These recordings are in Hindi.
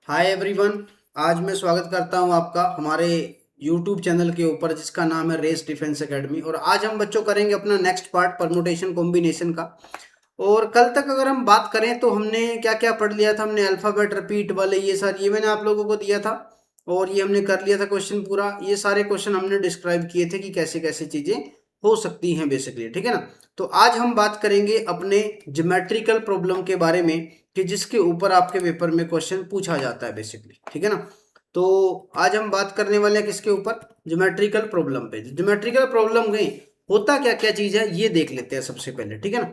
Hi everyone. आज मैं स्वागत करता हूं आपका हमारे यूट्यूब चैनल के ऊपर जिसका नाम है रेस डिफेंस एकेडमी। और आज हम बच्चों करेंगे अपना नेक्स्ट पार्ट परमुटेशन कॉम्बिनेशन का। और कल तक अगर हम बात करें तो हमने क्या क्या पढ़ लिया था। हमने अल्फ़ाबेट रिपीट वाले ये सारे ये मैंने आप लोगों को दिया था और ये हमने कर लिया था क्वेश्चन पूरा। ये सारे क्वेश्चन हमने डिस्क्राइब किए थे कि कैसे कैसे चीज़ें हो सकती हैं बेसिकली, ठीक है ना। तो आज हम बात करेंगे अपने ज्योमेट्रिकल प्रॉब्लम के बारे में कि जिसके ऊपर आपके पेपर में क्वेश्चन पूछा जाता है बेसिकली, ठीक है ना। तो आज हम बात करने वाले हैं किसके ऊपर, ज्योमेट्रिकल प्रॉब्लम पे। ज्योमेट्रिकल प्रॉब्लम गई होता क्या क्या चीज़ है ये देख लेते हैं सबसे पहले, ठीक है ना।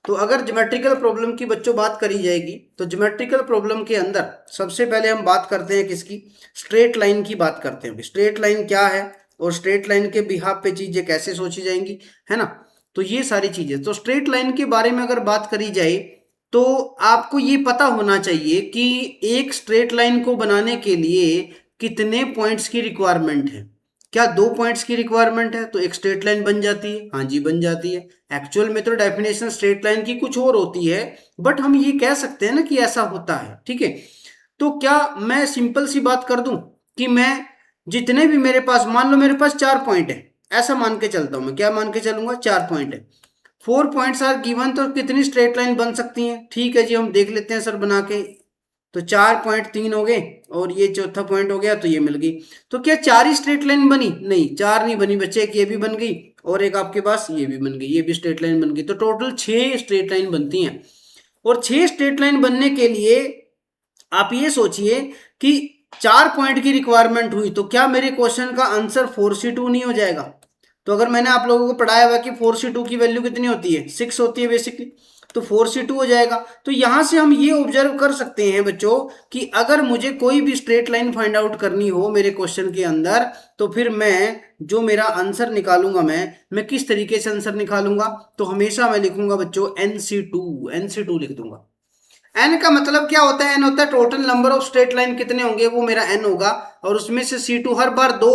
तो अगर ज्योमेट्रिकल प्रॉब्लम की बच्चों बात करी जाएगी तो ज्योमेट्रिकल प्रॉब्लम के अंदर सबसे पहले हम बात करते हैं किसकी, स्ट्रेट लाइन की बात करते हैं। स्ट्रेट लाइन क्या है और स्ट्रेट लाइन के बिहाफ पे चीजें कैसे सोची जाएंगी, है ना। तो ये सारी चीजें, तो स्ट्रेट लाइन के बारे में अगर बात करी जाए तो आपको ये पता होना चाहिए कि एक स्ट्रेट लाइन को बनाने के लिए कितने पॉइंट्स की रिक्वायरमेंट है। क्या 2 पॉइंट्स की रिक्वायरमेंट है तो एक स्ट्रेट लाइन बन जाती है? हाँ जी, बन जाती है। एक्चुअल में तो डेफिनेशन स्ट्रेट लाइन की कुछ और होती है, बट हम ये कह सकते हैं ना कि ऐसा होता है, ठीक है। तो क्या मैं सिंपल सी बात कर दूं कि मैं जितने भी मेरे पास, मान लो मेरे पास 4 पॉइंट है, ऐसा मान के चलता हूं मैं। क्या मान के चलूंगा? 4 पॉइंट है, 4 पॉइंट्स आर गिवन, तो कितनी स्ट्रेट लाइन बन सकती हैं? ठीक है जी, हम देख लेते हैं सर बना के। तो 4 पॉइंट 3 हो गए और ये चौथा पॉइंट हो गया तो ये मिल गई। तो क्या 4 ही स्ट्रेट लाइन बनी? नहीं, 4 नहीं बनी बच्चे, एक ये भी बन गई और एक आपके पास ये भी बन गई, ये भी स्ट्रेट लाइन बन गई। तो टोटल 6 स्ट्रेट लाइन बनती हैं। और 6 स्ट्रेट लाइन बनने के लिए आप ये सोचिए कि 4 पॉइंट की रिक्वायरमेंट हुई तो क्या मेरे क्वेश्चन का आंसर 4C2 नहीं हो जाएगा? तो अगर मैंने आप लोगों को पढ़ाया हुआ कि 4C2 की वैल्यू कितनी होती है, 6 होती है बेसिकली, तो 4C2 हो जाएगा। तो यहां से हम ये ऑब्जर्व कर सकते हैं बच्चों कि अगर मुझे कोई भी स्ट्रेट लाइन फाइंड आउट करनी हो मेरे क्वेश्चन के अंदर, तो फिर मैं जो मेरा आंसर निकालूंगा मैं किस तरीके से आंसर निकालूंगा? तो हमेशा मैं लिखूंगा बच्चों NC2, NC2 लिख दूंगा। एन का मतलब क्या होता है? एन होता है total number of straight line कितने होंगे, वो मेरा एन होगा। और उसमें से C2 हर बार 2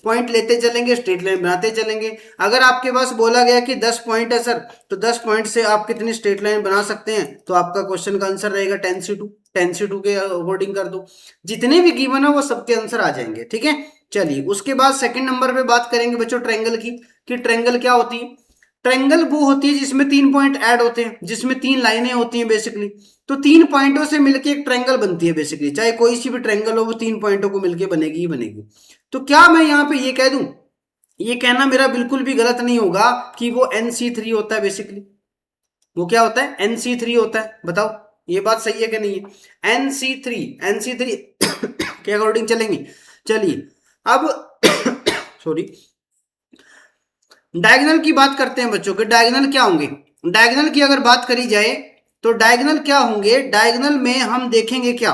पॉइंट लेते चलेंगे, स्ट्रेट लाइन बनाते चलेंगे। अगर आपके पास बोला गया कि 10 पॉइंट है सर, तो 10 पॉइंट से आप कितनी स्ट्रेट लाइन बना सकते हैं? तो आपका क्वेश्चन का आंसर रहेगा 10C2। 10C2 के अकॉर्डिंग कर दो, जितने भी गिवन है वो सबके आंसर आ जाएंगे, ठीक है। चलिए, उसके बाद सेकंड नंबर पे बात करेंगे बच्चों ट्रायंगल की, कि ट्रायंगल क्या होती है। ट्रायंगल वो होती है जिसमें 3 पॉइंट ऐड होते हैं, जिसमें 3 लाइनें होती हैं बेसिकली। तो 3 पॉइंटों से मिलकर एक ट्रायंगल बनती है बेसिकली, चाहे कोई सी भी ट्रायंगल हो वो 3 पॉइंटों को मिलकर बनेगी ही बनेगी। तो क्या मैं यहाँ पे ये कह दूं, ये कहना मेरा बिल्कुल भी गलत नहीं होगा कि वो NC3 होता है बेसिकली। वो क्या होता है? NC3 होता है। बताओ ये बात सही है कि नहीं है? NC3, NC3 के अकॉर्डिंग चलेंगे। चलिए अब सॉरी, डायगोनल की बात करते हैं बच्चों के। डायगोनल क्या होंगे? डायगोनल की अगर बात करी जाए तो डायगोनल क्या होंगे? डायगोनल में हम देखेंगे क्या,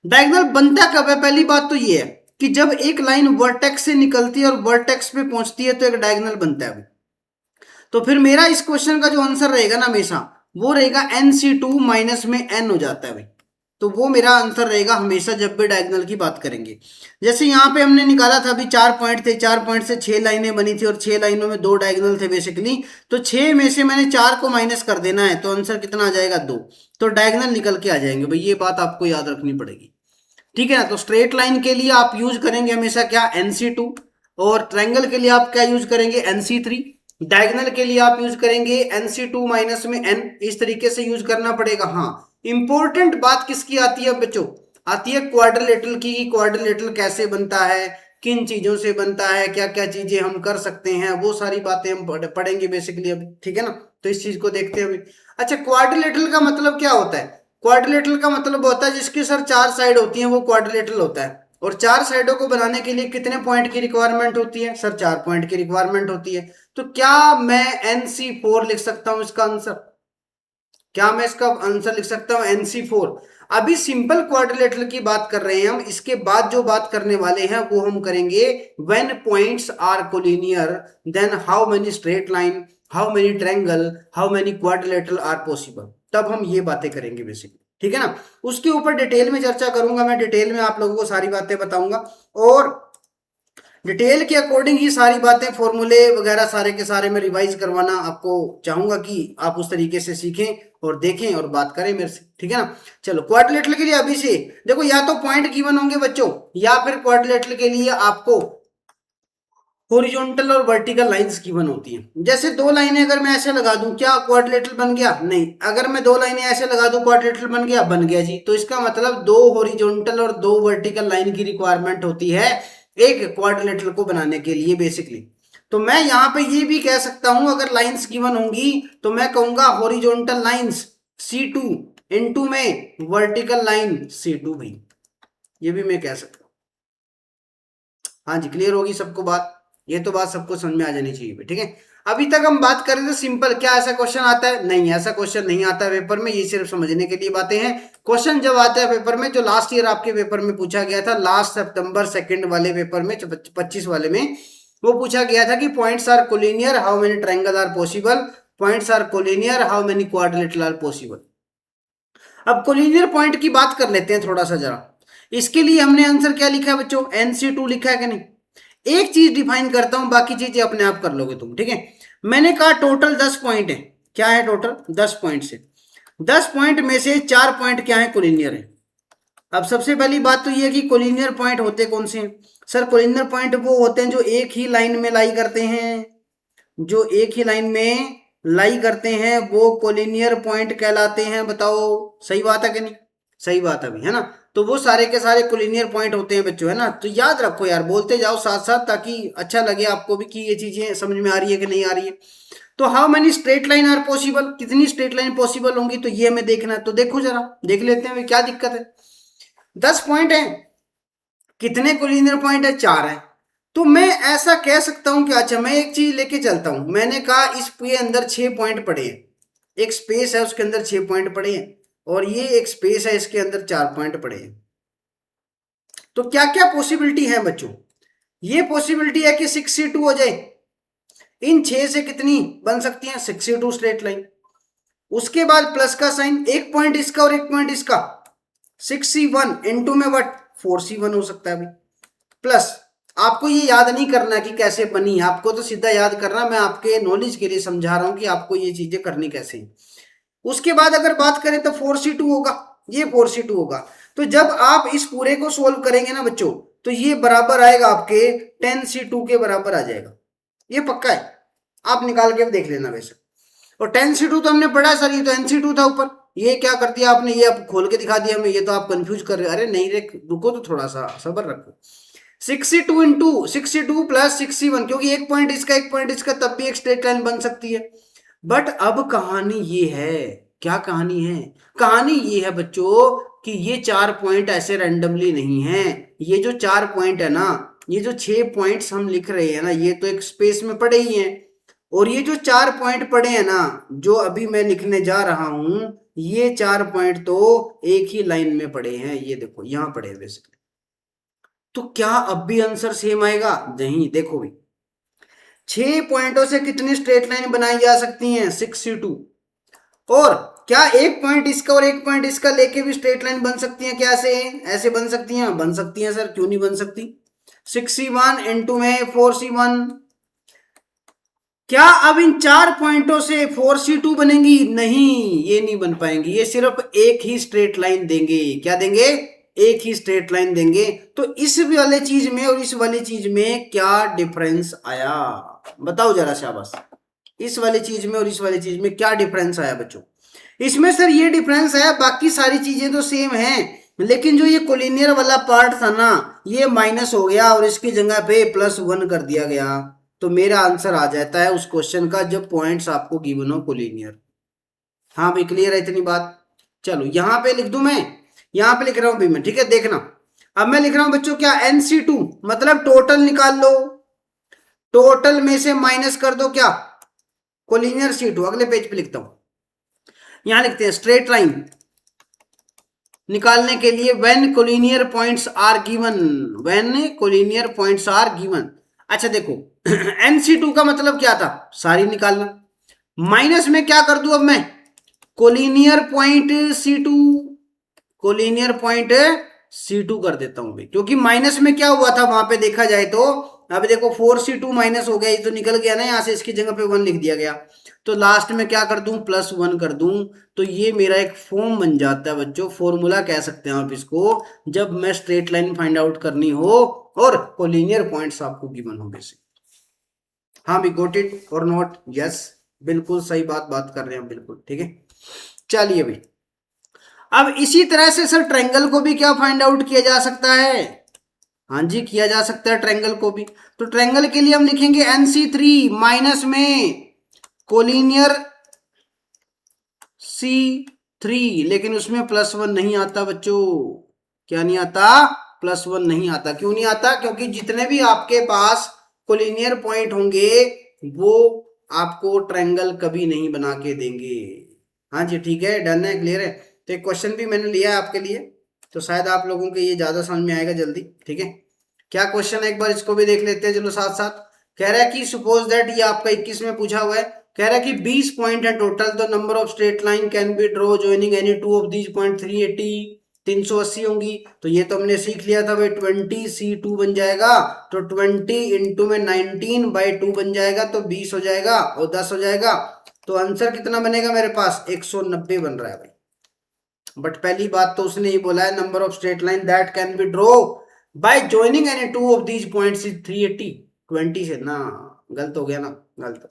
डायगोनल बनता कब है। पहली बात तो ये है कि जब एक लाइन वर्टेक्स से निकलती है और वर्टेक्स पे पहुंचती है तो एक डायगोनल बनता है। तो फिर मेरा इस क्वेश्चन का जो आंसर रहेगा ना हमेशा, वो रहेगा NC2 माइनस में N हो जाता है भाई। तो वो मेरा आंसर रहेगा हमेशा जब भी डायगोनल की बात करेंगे। जैसे यहाँ पे हमने निकाला था अभी 4 पॉइंट थे, 4 पॉइंट से 6 लाइनें बनी थी और 6 लाइनों में 2 डायगोनल थे बेसिकली। तो 6 में से मैंने 4 को माइनस कर देना है तो आंसर कितना आ जाएगा? 2। तो डायगोनल निकल के आ जाएंगे भाई, ये बात आपको याद रखनी पड़ेगी, ठीक है ना। तो स्ट्रेट लाइन के लिए आप यूज करेंगे हमेशा क्या? NC2। और ट्रायंगल के लिए आप क्या यूज करेंगे? NC3। डायगोनल के लिए आप यूज करेंगे NC2 माइनस में N। इस तरीके से यूज करना पड़ेगा। हाँ, इंपॉर्टेंट बात किसकी आती है बच्चों? आती है क्वाड्रिलेटरल की। क्वाड्रिलेटरल कैसे बनता है, किन चीजों से बनता है, क्या क्या चीजें हम कर सकते हैं, वो सारी बातें हम पढ़ेंगे बेसिकली अभी, ठीक है ना। तो इस चीज को देखते हैं अभी। अच्छा, क्वाड्रिलेटरल का मतलब क्या होता है? क्वाड्रिलेटरल का मतलब होता है जिसकी सर 4 साइड होती हैं, वो क्वाड्रिलेटरल होता है। और 4 साइडों को बनाने के लिए कितने पॉइंट की रिक्वायरमेंट होती है? सर 4 पॉइंट की रिक्वायरमेंट होती है। तो क्या मैं NC4 लिख सकता हूं इसका आंसर? क्या मैं इसका आंसर लिख सकता हूं NC4? अभी सिंपल क्वाड्रिलेटरल की बात कर रहे हैं हम, इसके बाद जो बात करने वाले हैं वो हम करेंगे when points are collinear then how many straight line, how many triangle, how many quadrilateral are possible. तब हम ये बातें करेंगे बेसिकली, ठीक है ना। उसके ऊपर डिटेल में चर्चा करूंगा मैं, डिटेल में आप लोगों को सारी बातें बताऊंगा। और डिटेल के अकॉर्डिंग ही सारी बातें, फॉर्मूले वगैरह सारे के सारे मैं रिवाइज करवाना आपको चाहूंगा कि आप उस तरीके से सीखें और देखें और बात करें मेरे से, ठीक है ना। चलो क्वाड्रिलेटरल के लिए अभी से देखो, या तो पॉइंट गिवन होंगे बच्चों, या फिर क्वाड्रिलेटरल के लिए आपको हॉरिजॉन्टल और वर्टिकल लाइंस गिवन होती हैं। जैसे दो लाइनें अगर मैं ऐसे लगा दूं, क्या क्वाड्रिलेटरल बन गया? नहीं। अगर मैं दो लाइनें ऐसे लगा दूं, क्वाड्रिलेटरल बन गया? बन गया जी। तो इसका मतलब दो हॉरिजॉन्टल और दो वर्टिकल लाइन की रिक्वायरमेंट होती है एक क्वाड्रिलेटरल को बनाने के लिए बेसिकली। तो मैं यहां पे ये भी कह सकता हूं, अगर लाइंस गिवन होंगी तो मैं कहूंगा हॉरिजॉन्टल लाइंस C2 इनटू में वर्टिकल लाइन C2 भी, ये भी मैं कह सकता हूं। हाँ जी, क्लियर होगी सबको बात? ये तो बात सबको समझ में आ जानी चाहिए, ठीक है। अभी तक हम बात करें तो सिंपल, क्या ऐसा क्वेश्चन आता है? नहीं, ऐसा क्वेश्चन नहीं आता है पेपर में, ये सिर्फ समझने के लिए बातें हैं। क्वेश्चन जब आता है पेपर में, जो लास्ट ईयर आपके पेपर में पूछा गया था, लास्ट सितंबर सेकंड वाले पेपर में, 25 वाले में, वो पूछा गया था कि points are collinear, how many triangle are possible, points are collinear, how many quadrilateral are possible. अब कोलिनियर पॉइंट की बात कर लेते हैं थोड़ा सा जरा। इसके लिए हमने आंसर क्या लिखा है बच्चों? NC2 लिखा है कि नहीं? एक चीज डिफाइन करता हूं, बाकी चीजें अपने आप कर लोगे तुम, ठीक है। मैंने कहा टोटल 10 पॉइंट है। क्या है टोटल? 10 पॉइंट से 10 पॉइंट में से 4 पॉइंट क्या है? कोलिनियर है। अब सबसे पहली बात तो ये है कि कोलिनियर पॉइंट होते कौन से हैं? सर कोलिनियर पॉइंट वो होते हैं जो एक ही लाइन में लाई करते हैं, जो एक ही लाइन में लाई करते हैं वो कोलिनियर पॉइंट कहलाते हैं। बताओ सही बात है कि नहीं? सही बात है भाई, है ना। तो वो सारे के सारे कोलिनियर पॉइंट होते हैं बच्चों, है ना। तो याद रखो यार, बोलते जाओ साथ साथ, ताकि अच्छा लगे आपको भी कि ये चीजें समझ में आ रही है कि नहीं आ रही है। तो how many straight line are possible, कितनी स्ट्रेट लाइन पॉसिबल होंगी, तो ये हमें देखना है। तो देखो जरा, देख लेते हैं क्या दिक्कत है। 10 पॉइंट है, कितने कोलिनियर पॉइंट है? 4 है। तो मैं ऐसा कह सकता हूं कि अच्छा, मैं एक चीज लेके चलता हूं। मैंने कहा इस पे अंदर 6 पॉइंट पड़े हैं, एक स्पेस है उसके अंदर 6 पॉइंट पड़े हैं, और ये एक स्पेस है इसके अंदर 4 पॉइंट पड़े हैं। तो क्या क्या पॉसिबिलिटी है बच्चों? ये पॉसिबिलिटी है कि 6C2 हो जाए। इन 6 से कितनी बन सकती है? 6C2 straight line. उसके बाद प्लस का साइन, एक पॉइंट इसका और एक पॉइंट इसका, 6C1 इनटू में वट 4C1 हो सकता है अभी। प्लस आपको ये याद नहीं करना कि कैसे बनी, आपको तो सीधा याद करना, मैं आपके नॉलेज के लिए समझा रहा हूं कि आपको ये चीजें करनी कैसे हैं। उसके बाद अगर बात करें तो 4C2 होगा, ये 4C2 होगा। तो जब आप इस पूरे को सोल्व करेंगे ना बच्चों, तो ये बराबर आएगा आपके 10C2 के बराबर आ जाएगा, ये पक्का है। आप निकाल के देख लेना वैसे। और 10C2 तो हमने पढ़ा सर, ये तो NC2 था ऊपर, ये क्या कर दिया आपने, ये आप खोल के दिखा दिया हमें, ये तो आप कंफ्यूज कर रहे हो। अरे नहीं रे, रुको तो थोड़ा सा सब्र रखो। 6C2 into 6C2 plus 6C1, क्योंकि एक पॉइंट इसका एक पॉइंट इसका, तब भी एक स्ट्रेट लाइन बन सकती है। बट अब कहानी ये है, क्या कहानी है? कहानी ये है बच्चों कि ये 4 पॉइंट ऐसे रैंडमली नहीं है। ये जो 4 पॉइंट है ना, ये जो 6 पॉइंट्स हम लिख रहे हैं ना, ये तो एक स्पेस में पड़े ही हैं। और ये जो 4 पॉइंट पड़े हैं ना, जो अभी मैं लिखने जा रहा हूं, ये 4 पॉइंट तो एक ही लाइन में पड़े हैं। ये देखो यहां पड़े हुए। तो क्या अब भी आंसर सेम आएगा? नहीं, देखो भी 6 पॉइंटों से कितनी स्ट्रेट लाइन बनाई जा सकती हैं? 6C2। और क्या एक पॉइंट इसका और एक पॉइंट इसका लेके भी स्ट्रेट लाइन बन सकती है? क्या ऐसे ऐसे बन सकती हैं? बन सकती हैं सर, क्यों नहीं बन सकती। 6C1 इनटू में 4C1। क्या अब इन 4 पॉइंटों से 4C2 बनेंगी? नहीं, ये नहीं बन पाएंगी। ये सिर्फ एक ही स्ट्रेट लाइन देंगे। क्या देंगे? एक ही स्ट्रेट लाइन देंगे। तो इस वाले चीज में और इस वाली चीज में क्या डिफरेंस आया? बताओ जरा शाबाश। इस वाली चीज में और इस वाली चीज में क्या डिफरेंस आया बच्चों? इसमें सर ये डिफरेंस है, बाकी सारी चीजें तो सेम हैं, लेकिन जो ये कोलिनियर वाला पार्ट था ना, ये माइनस हो गया और इसकी जगह पे +1 कर दिया गया। तो मेरा आंसर आ जाता है उस क्वेश्चन का जब पॉइंट्स आपको गिवन हो कोलिनियर। हाँ भाई, क्लियर है इतनी बात? चलो यहां पे लिख दूं मैं, यहां पे लिख रहा हूं भी मैं, ठीक है। देखना, अब मैं लिख रहा हूं बच्चों क्या? NC2 मतलब टोटल निकाल लो, टोटल में से माइनस कर दो क्या? Collinear C2। अगले पेज पे लिखता हूं, यहां लिखते हैं स्ट्रेट लाइन निकालने के लिए when collinear points are given, when collinear points are given. अच्छा देखो NC2 का मतलब क्या था? सारी निकालना। माइनस में क्या कर दूं अब मैं? Collinear point C2, collinear point C2 कर देता हूं भाई, क्योंकि माइनस में क्या हुआ था वहां पे देखा जाए तो अब देखो 4c2 माइनस हो गया, ये तो निकल गया ना यहाँ से, इसकी जगह पे 1 लिख दिया गया, तो लास्ट में क्या कर दूं, +1 कर दूं, तो ये मेरा एक फॉर्म बन जाता है बच्चों, फॉर्मूला कह सकते हैं आप इसको, जब मैं स्ट्रेट लाइन फाइंड आउट करनी हो और कोलिनियर पॉइंट्स आपको गिवन हो बेसिक। हाँ भी गोट इट और नॉट, यस बिल्कुल सही बात कर रहे हैं बिल्कुल ठीक है। चलिए भाई, अब इसी तरह से सर ट्रायंगल को भी क्या फाइंड आउट किया जा सकता है, हाँ जी किया जा सकता है ट्रायंगल को भी। तो ट्रायंगल के लिए हम लिखेंगे NC3 माइनस में कोलिनियर C3, लेकिन उसमें +1 नहीं आता बच्चों, क्या नहीं आता, +1 नहीं आता। क्यों नहीं आता, क्योंकि जितने भी आपके पास कोलिनियर पॉइंट होंगे वो आपको ट्रायंगल कभी नहीं बना के देंगे। हाँ जी ठीक है, डन है, क्लियर है। तो एक क्वेश्चन भी मैंने लिया है आपके लिए, तो शायद आप लोगों के ये ज्यादा समझ में आएगा जल्दी, ठीक है। क्या क्वेश्चन है एक बार इसको भी देख लेते हैं चलो साथ साथ। कह रहा है कि सपोज दैट, ये आपका 21 में पूछा हुआ है, कह रहा है कि 20 पॉइंट है टोटल, तो number of straight line can be draw joining any two of these point 380 380 होंगी। तो ये तो हमने सीख लिया था भाई, 20c2 बन जाएगा, तो 20 इंटू में 19/2 बन जाएगा, तो 20 हो जाएगा और 10 हो जाएगा, तो आंसर कितना बनेगा मेरे पास, 190 बन रहा है भाई। बट पहली बात तो उसने ही बोला है, number of straight line that can be draw bye joining any two of these points is 380, 20 से ना, गलत हो गया ना, गलत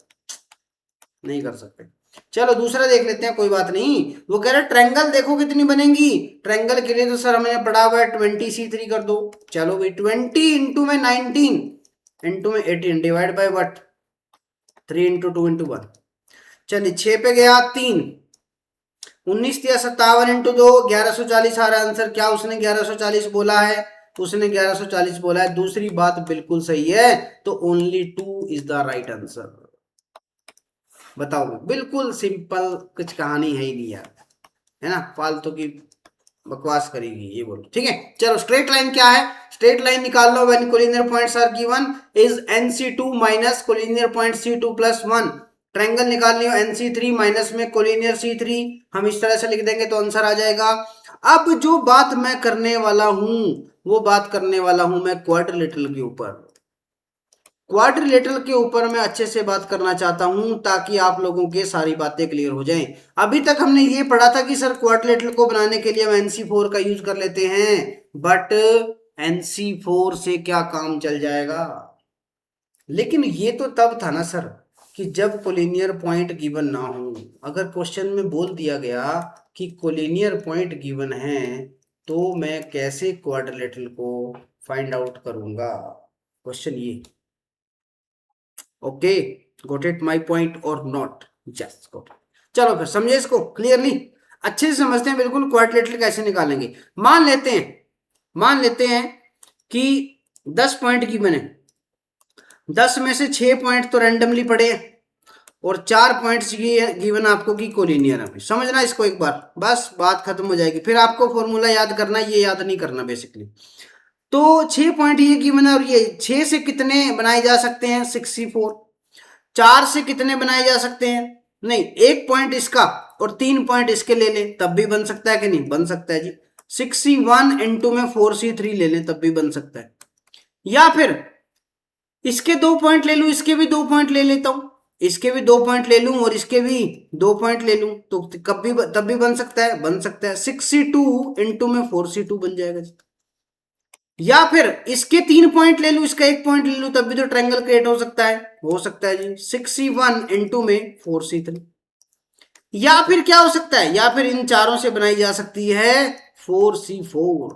नहीं कर सकते। चलो दूसरा देख लेते हैं, कोई बात नहीं। वो कह रहे ट्रायंगल देखो कितनी बनेंगी, ट्रायंगल के लिए तो सर हमने पढ़ा हुआ है 20c3 कर दो। चलो भाई 20 इंटू में 19 इंटू में 18 divide by what, 3 into 2 into 1। चलिए 6 पे गया 3, 19 या 57 इंटू 2 1140 आ रहा है आंसर। क्या उसने 1140 बोला है, उसने 1140 बोला है। दूसरी बात बिल्कुल सही है, तो only 2 is the right answer. बताओ, बिल्कुल सिंपल, कुछ कहानी है ही नहीं यार, है ना, फालतू की बकवास करेगी ये बोलो, ठीक है। चलो स्ट्रेट लाइन क्या है, स्ट्रेट लाइन निकाल लो, when collinear points are given is NC2 minus collinear point C2 +1। Triangle निकालनी हो NC3 माइनस में कोलिनियर C3, हम इस तरह से लिख देंगे तो आंसर आ जाएगा। अब जो बात मैं करने वाला हूं, वो बात करने वाला हूं मैं क्वाड्रिलेटरल के ऊपर। क्वाड्रिलेटरल के ऊपर मैं अच्छे से बात करना चाहता हूं, ताकि आप लोगों के सारी बातें क्लियर हो जाएं। अभी तक हमने ये पढ़ा था कि सर क्वाड्रिलेटरल को बनाने के लिए हम NC4 का यूज कर लेते हैं, बट NC4 से क्या काम चल जाएगा। लेकिन ये तो तब था ना सर, कि जब कोलिनियर पॉइंट गिवन ना हो। अगर क्वेश्चन में बोल दिया गया कि कोलिनियर पॉइंट गिवन है, तो मैं कैसे क्वाड्रिलेटरल को फाइंड आउट करूंगा, क्वेश्चन ये। Okay, got it my point और नॉट, यस गोट। चलो फिर समझे इसको क्लियरली, अच्छे से समझते हैं बिल्कुल क्वाड्रिलेटरल कैसे निकालेंगे। मान लेते हैं कि 10 पॉइंट की बने, 10 में से 6 पॉइंट तो रैंडमली पड़े और 4 पॉइंट्स ये गिवन आपको की कोलिनियर है। समझना इसको एक बार, बस बात खत्म हो जाएगी। फिर आपको फॉर्मूला याद करना, ये याद नहीं करना बेसिकली। तो 6 पॉइंट ये गिवन है, और ये 6 से कितने बनाए जा सकते हैं, 64। 4 से कितने बनाए जा सकते हैं, नहीं, 1 पॉइंट इसका और 3 पॉइंट इसके ले लें तब भी बन सकता है कि नहीं, बन सकता है जी। 61 इंटू में 4c3 ले लें तब भी बन सकता है। या फिर इसके 2 पॉइंट ले लूं, इसके भी 2 पॉइंट ले लेता हूं, इसके भी 2 पॉइंट ले लूं और इसके भी 2 पॉइंट ले लूं, तो कब भी तब भी बन सकता है, बन सकता है। 62 इंटू में 4c2 बन जाएगा जी। या फिर इसके 3 पॉइंट ले लूं, इसका 1 पॉइंट ले लूं, तब भी तो ट्रायंगल क्रिएट हो सकता है जी। 61 इंटू में 4c3। या फिर क्या हो सकता है, या फिर इन चारों से बनाई जा सकती है 4c4,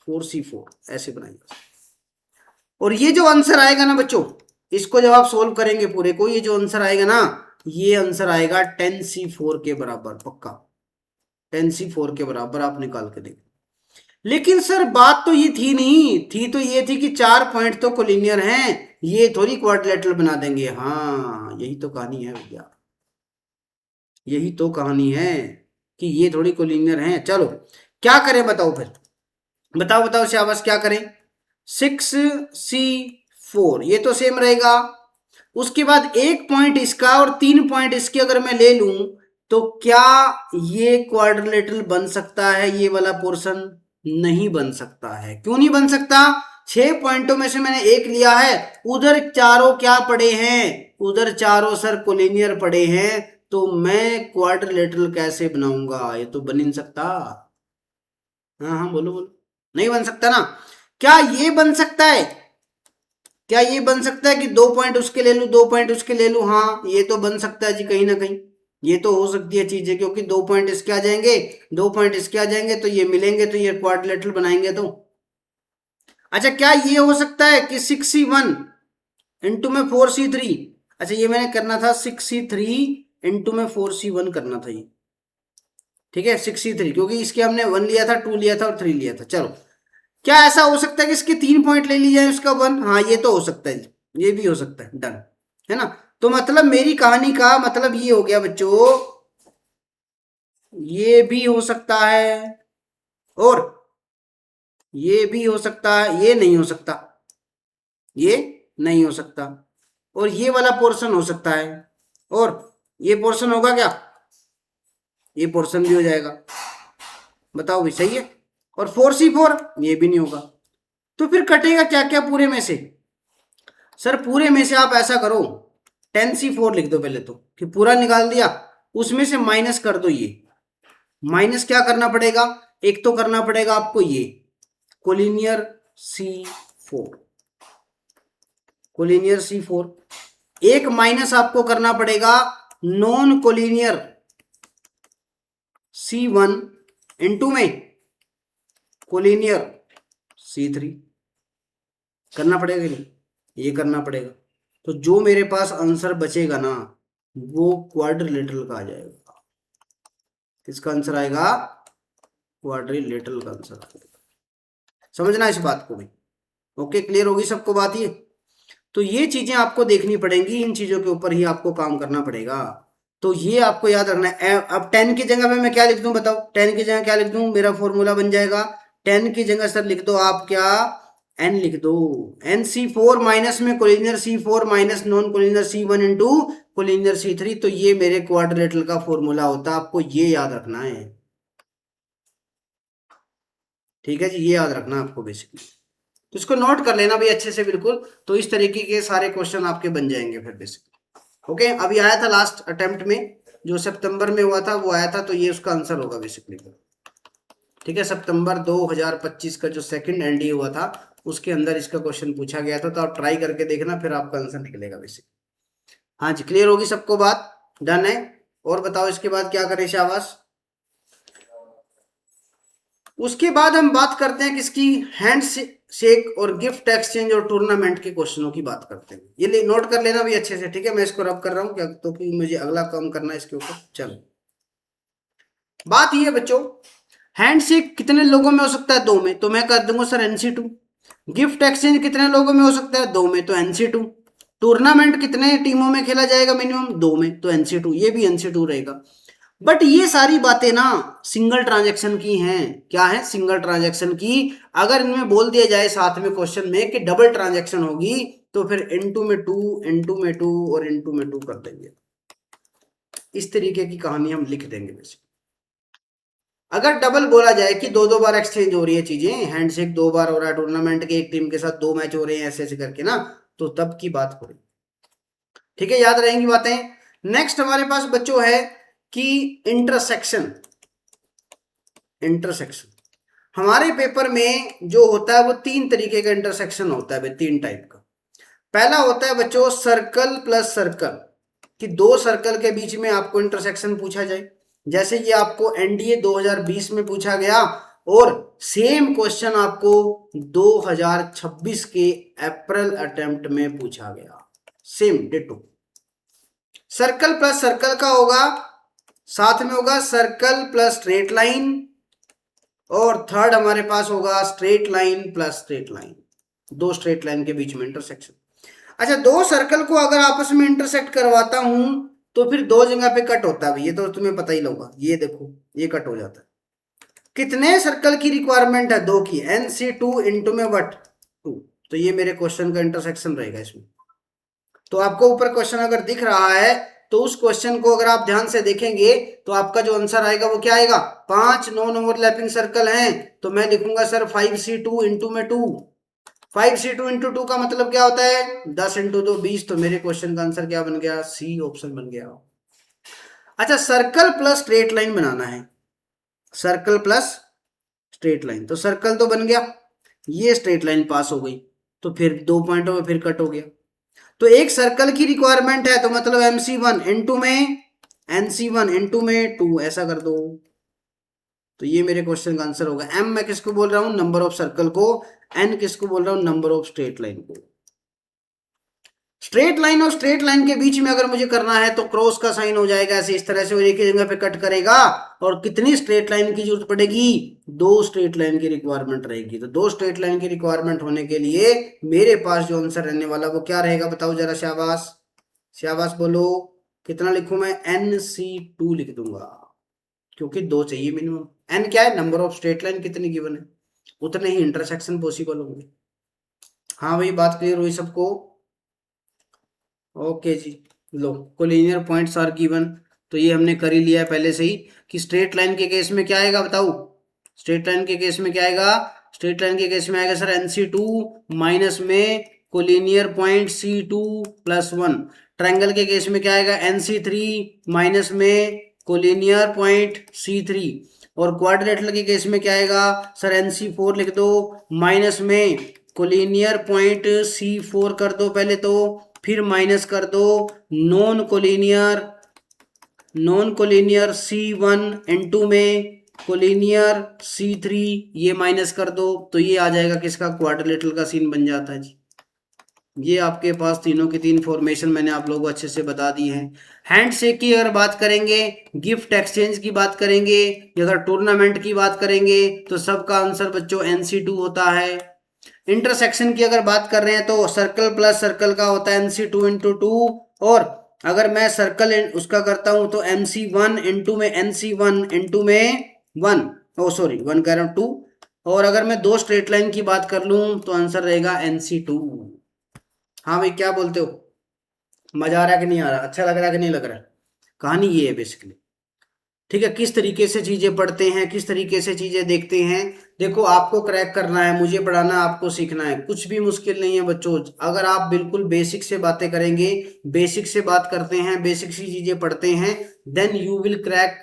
4c4 ऐसे बनाई जा सकती है। और ये जो आंसर आएगा ना बच्चों, इसको जब आप सोल्व करेंगे पूरे को, ये जो आंसर आएगा ना, ये आंसर आएगा 10c4 के बराबर, पक्का 10c4 के बराबर आप निकाल के देखो। लेकिन सर बात तो ये थी नहीं, थी तो ये थी कि 4 पॉइंट तो कोलिनियर हैं, ये थोड़ी क्वाड्रिलेटरल बना देंगे। हाँ यही तो कहानी है भैया, यही तो कहानी है कि ये थोड़ी कोलिनियर हैं। चलो क्या करें बताओ फिर, बताओ शाबाश, क्या करें। 6c4 ये तो सेम रहेगा, उसके बाद 1 पॉइंट इसका और 3 पॉइंट इसके अगर मैं ले लूं, तो क्या ये क्वाड्रिलेटरल बन सकता है, ये वाला पोर्शन नहीं बन सकता है। क्यों नहीं बन सकता, 6 पॉइंटों में से मैंने एक लिया है, उधर चारों क्या पड़े हैं, उधर चारों सर कोलिनियर पड़े हैं, तो मैं क्वाड्रिलेटरल कैसे बनाऊंगा, ये तो बन ही नहीं सकता। हाँ हाँ बोलो बोलो, नहीं बन सकता ना। क्या ये बन सकता है, क्या ये बन सकता है कि 2 पॉइंट उसके ले लूं, 2 पॉइंट उसके ले लूं, हाँ ये तो बन सकता है जी, कहीं ना कहीं ये तो हो सकती है चीजें, क्योंकि 2 पॉइंट इसके आ जाएंगे, 2 पॉइंट इसके आ जाएंगे, तो ये मिलेंगे, तो ये क्वाड्रिलेटरल बनाएंगे तो। अच्छा क्या ये हो सकता है कि 6C1 इंटू में 4C3, अच्छा ये मैंने करना था 6C3 इंटू में 4C1 करना था ये, ठीक है 6C3, क्योंकि इसके हमने 1 लिया था, 2 लिया था और 3 लिया था। चलो क्या ऐसा हो सकता है कि इसके 3 पॉइंट ले ली जाए, उसका 1, हाँ ये तो हो सकता है, ये भी हो सकता है, डन है ना। तो मतलब मेरी कहानी का मतलब ये हो गया बच्चों, ये भी हो सकता है और ये भी हो सकता है, ये नहीं हो सकता, ये नहीं हो सकता, और ये वाला पोर्शन हो सकता है, और ये पोर्शन होगा क्या, ये पोर्शन भी हो जाएगा, बताओ भाई सही है। और 4C4 ये भी नहीं होगा, तो फिर कटेगा क्या क्या पूरे में से, सर पूरे में से आप ऐसा करो 10C4 लिख दो पहले तो, कि पूरा निकाल दिया, उसमें से माइनस कर दो ये, माइनस क्या करना पड़ेगा, एक तो करना पड़ेगा आपको ये कोलिनियर C4, कोलिनियर C4, एक माइनस आपको करना पड़ेगा नॉन कोलिनियर C1 इंटू में कोलिनियर C3, करना पड़ेगा नहीं, ये करना पड़ेगा, तो जो मेरे पास आंसर बचेगा ना वो क्वाड्रिलेटरल का आ जाएगा, किसका आंसर आएगा, क्वाड्रिलेटरल का आंसर आएगा, समझना इस बात को भी। ओके क्लियर होगी सबको बात ये, तो ये चीजें आपको देखनी पड़ेंगी, इन चीजों के ऊपर ही आपको काम करना पड़ेगा, तो ये आपको याद रखना है। अब 10 की जगह पे मैं क्या लिख दूं बताओ, 10 की जगह क्या लिख दूं, मेरा फॉर्मूला बन जाएगा 10 की जगह सर लिख दो आप क्या, एन लिख दो, NC4 माइनस में collinear C4 minus non collinear C1 into collinear C3, तो ये मेरे क्वाड्रिलेटरल का फॉर्मूला होता है, आपको ये याद रखना है, ठीक है जी, ये याद रखना आपको बेसिकली, तो इसको नोट कर लेना भाई अच्छे से बिल्कुल, तो इस तरीके के सारे क्वेश्चन आपके बन जाएंगे फिर बेसिकली। ओके अभी आया था लास्ट अटेम्प्ट में, जो सितंबर में हुआ था वो आया था, तो ये उसका आंसर होगा बेसिकली, ठीक है सितंबर 2025 का जो सेकंड एनडीए हुआ था उसके अंदर इसका क्वेश्चन पूछा गया था, तो आप ट्राई करके देखना, फिर आपका आंसर निकलेगा बेसिकली। हाँ जी क्लियर होगी सबको बात, डन है। और बताओ इसके बाद क्या करें शाबाश, उसके बाद हम बात करते हैं किसकी, हैंड शेक और गिफ्ट एक्सचेंज और टूर्नामेंट के क्वेश्चनों की बात करते हैं, ये नोट कर लेना भी अच्छे से, ठीक है मैं इसको रब कर रहा हूँ क्या, तो कि मुझे अगला काम करना है इसके ऊपर। चलो बात ये है बच्चों, हैंड शेक कितने लोगों में हो सकता है, 2 में, तो मैं कर दूंगा सर NC2। गिफ्ट एक्सचेंज कितने लोगों में हो सकता है, 2 में, तो NC2। टूर्नामेंट कितने टीमों में खेला जाएगा मिनिमम, 2 में, तो NC2, ये भी NC2 रहेगा। बट ये सारी बातें ना सिंगल ट्रांजैक्शन की हैं, क्या है, सिंगल ट्रांजैक्शन की। अगर इनमें बोल दिया जाए साथ में क्वेश्चन में कि डबल ट्रांजैक्शन होगी, तो फिर N2 में 2, N2 में 2 और N2 में 2 कर देंगे, इस तरीके की कहानी हम लिख देंगे वैसे। अगर डबल बोला जाए कि 2-2 बार एक्सचेंज हो रही है चीजें, हैंडशेक 2 बार हो रहा है, टूर्नामेंट के एक टीम के साथ 2 मैच हो रहे हैं, ऐसे ऐसे करके ना, तो तब की बात हो रही, ठीक है याद रहेंगी बातें। नेक्स्ट हमारे पास बच्चों है कि इंटरसेक्शन, इंटरसेक्शन हमारे पेपर में जो होता है वो 3 तरीके का इंटरसेक्शन होता है भाई, 3 टाइप का। पहला होता है बच्चों सर्कल प्लस सर्कल, कि 2 सर्कल के बीच में आपको इंटरसेक्शन पूछा जाए, जैसे ये आपको एनडीए 2020 में पूछा गया, और सेम क्वेश्चन आपको 2026 के अप्रैल अटेम्प्ट में पूछा गया, same ditto. Circle plus circle का होगा, साथ में होगा सर्कल प्लस स्ट्रेट लाइन, और थर्ड हमारे पास होगा straight line plus straight line, 2 straight line के बीच में इंटरसेक्शन। अच्छा 2 सर्कल को अगर आपस में इंटरसेक्ट करवाता हूं तो फिर 2 जगह पे कट होता है, ये तो तुम्हें पता ही होगा, ये देखो ये कट हो जाता है। कितने सर्कल की रिक्वायरमेंट है, 2 की, NC2 इंटू में वट 2, तो ये मेरे क्वेश्चन का इंटरसेक्शन रहेगा इसमें। तो आपको ऊपर क्वेश्चन अगर दिख रहा है तो उस क्वेश्चन को अगर आप ध्यान से देखेंगे तो आपका जो आंसर आएगा वो क्या आएगा, 5 नॉन ओवरलैपिंग सर्कल हैं, तो मैं लिखूंगा सर 5C2 इंटू में 2, 5c2 × 2 का मतलब क्या होता है? 10 × 2 20। तो मेरे क्वेश्चन का आंसर क्या बन गया? सी ऑप्शन बन गया। अच्छा, सर्कल प्लस स्ट्रेट लाइन बनाना है। सर्कल प्लस स्ट्रेट लाइन, तो सर्कल तो बन गया, ये स्ट्रेट लाइन पास हो गई, तो फिर 2 पॉइंटों में फिर कट हो गया। तो एक सर्कल की रिक्वायरमेंट है, तो मतलब MC1 × में NC1 × में 2 ऐसा कर दो। तो ये मेरे क्वेश्चन का आंसर होगा। M मैं किसको बोल रहा हूं? नंबर ऑफ सर्कल को। N किसको बोल रहा हूं? नंबर ऑफ स्ट्रेट लाइन को। स्ट्रेट लाइन और स्ट्रेट लाइन के बीच में अगर मुझे करना है तो क्रॉस का साइन हो जाएगा ऐसे, इस तरह से, और एक ही जगह पे कट करेगा। और कितनी स्ट्रेट लाइन की जरूरत पड़ेगी? 2 स्ट्रेट लाइन की रिक्वायरमेंट रहेगी। तो 2 स्ट्रेट लाइन की रिक्वायरमेंट होने के लिए मेरे पास जो आंसर रहने वाला वो क्या रहेगा? बताओ जरा, शाबाश शाबाश बोलो। कितना लिखूं मैं? NC2 लिख दूंगा, क्योंकि 2 चाहिए मिनिमम। एन क्या है? नंबर ऑफ स्ट्रेट लाइन कितनी गिवन है, उतने ही इंटरसेक्शन पॉसिबल होंगे। हाँ भाई, बात क्लियर हुई सबको? ओके जी। लो, कोलिनियर पॉइंट्स आर गिवन, तो ये हमने कर ही लिया है पहले से ही कि स्ट्रेट लाइन के केस में क्या आएगा बताओ? स्ट्रेट लाइन के केस में क्या आएगा? स्ट्रेट लाइन के केस में आएगा सर NC2 माइनस में कोलिनियर पॉइंट C2 + 1। ट्रायंगल के केस में क्या आएगा? NC3 माइनस में कोलिनियर पॉइंट C3। और क्वाड्रिलेटरल के केस में क्या आएगा सर? NC4 लिख दो, माइनस में कोलिनियर पॉइंट C4 कर दो पहले तो, फिर माइनस कर दो नॉन कोलिनियर C1 × में कोलिनियर C3, ये माइनस कर दो। तो ये आ जाएगा किसका? क्वाड्रिलेटरल का सीन बन जाता है जी। ये आपके पास तीनों की तीन फॉर्मेशन मैंने आप लोगों को अच्छे से बता दी है। हैंडशेक की अगर बात करेंगे, गिफ्ट एक्सचेंज की बात करेंगे, अगर टूर्नामेंट की बात करेंगे, तो सबका आंसर बच्चों NC2 होता है। इंटरसेक्शन की अगर बात कर रहे हैं तो सर्कल प्लस सर्कल का होता है NC2 × 2। और अगर मैं सर्कल उसका करता हूं तो MC1 × में NC1 × में 1, ओ सॉरी 1 कह रहा हूं 2। और अगर मैं 2 स्ट्रेट लाइन की बात कर लूं तो आंसर रहेगा NC2। हाँ भाई, क्या बोलते हो? मजा आ रहा है कि नहीं आ रहा? अच्छा लग रहा है कि नहीं लग रहा? कहानी ये है बेसिकली। ठीक है, किस तरीके से चीजें पढ़ते हैं, किस तरीके से चीजें देखते हैं। देखो, आपको क्रैक करना है, मुझे पढ़ाना है, आपको सीखना है, कुछ भी मुश्किल नहीं है बच्चों। अगर आप बिल्कुल बेसिक से बातें करेंगे, बेसिक से बात करते हैं, बेसिक सी चीजें पढ़ते हैं, then you will crack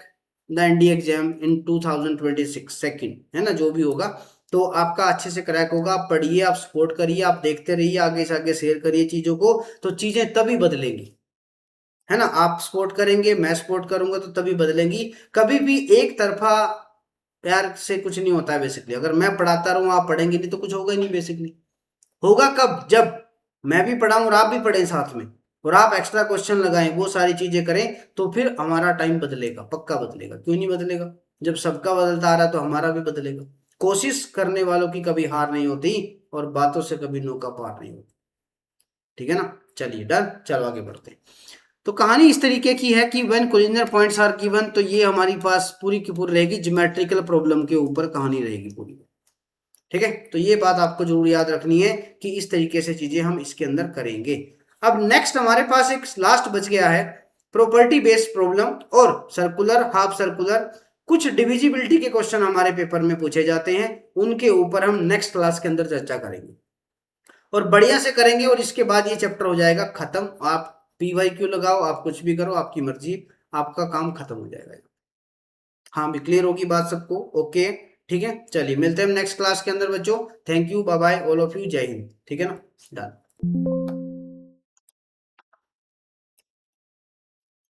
the ND exam in 2026 second, है ना, जो भी होगा। तो आपका अच्छे से क्रैक होगा। आप पढ़िए, आप सपोर्ट करिए, आप देखते रहिए, आगे से आगे शेयर करिए चीजों को, तो चीजें तभी बदलेंगी, है ना। आप सपोर्ट करेंगे, मैं सपोर्ट करूंगा, तो तभी बदलेंगी। कभी भी एक तरफा प्यार से कुछ नहीं होता है बेसिकली। अगर मैं पढ़ाता रहूं, आप पढ़ेंगे नहीं, तो कुछ होगा ही नहीं बेसिकली। होगा कब? जब मैं भी पढ़ाऊं और आप भी पढ़ें साथ में, और आप एक्स्ट्रा क्वेश्चन लगाएं, वो सारी चीजें करें, तो फिर हमारा टाइम बदलेगा, पक्का बदलेगा। क्यों नहीं बदलेगा? जब सबका बदलता आ रहा है तो हमारा भी बदलेगा। कोशिश करने वालों की कभी हार नहीं होती, और बातों से कभी नौका पार नहीं होती। ठीक है ना? चलिए डन, चलो आगे बढ़ते हैं। तो कहानी इस तरीके की है कि when collinear points are given, तो ये हमारी पास पूरी की पूरी रहेगी ज्योमेट्रिकल प्रॉब्लम के ऊपर कहानी रहेगी पूरी। ठीक है, तो ये बात आपको जरूर याद रखनी है कि इस तरीके से चीजें हम इसके अंदर करेंगे। अब नेक्स्ट हमारे पास एक लास्ट बच गया है, प्रॉपर्टी बेस्ड प्रॉब्लम और सर्कुलर, हाफ सर्कुलर। कुछ डिविजिबिलिटी के क्वेश्चन हमारे पेपर में पूछे जाते हैं, उनके ऊपर हम नेक्स्ट क्लास के अंदर चर्चा करेंगे और बढ़िया से करेंगे, और इसके बाद ये चैप्टर हो जाएगा खत्म। आप PYQ लगाओ, आप कुछ भी करो, आपकी मर्जी, आपका काम खत्म हो जाएगा। हाँ भी, क्लियर होगी बात सबको? ओके, ठीक है, चलिए मिलते हैं नेक्स्ट क्लास के अंदर बच्चों। Thank you, bye bye all of you, जय हिंद। ठीक है ना, डन।